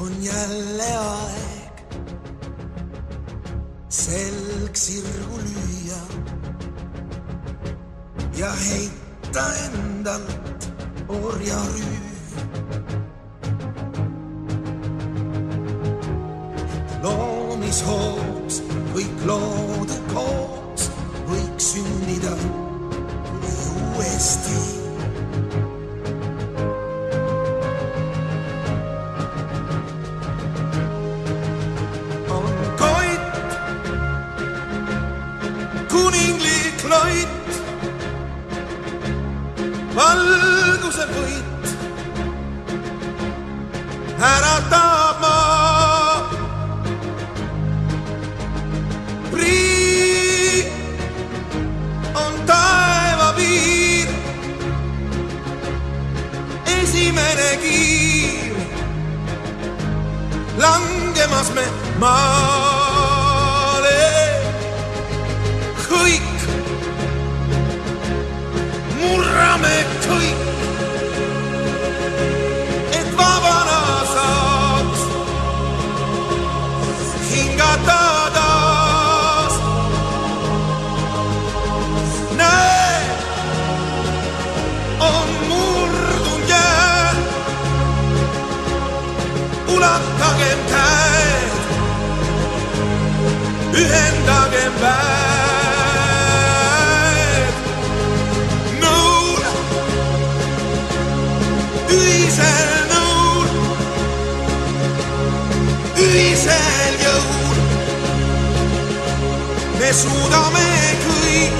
on jälle aeg selg sirgu lüüa ja heita endalt orjarüü. Loomishooks kõik loode koos võiks sünnida uuesti. On Koit, kuninglik loit, valguse võit, äratab maa. Prii on taeva piir, esimene kiir, langemas me maale. Kõik, murrame kõik, et vabana saaks hingata taas. Näe, on murdunud jää, ulatagem käed, ühendagem väed. Nõul, ühisel nõul, ühisel jõul me suudame kõik.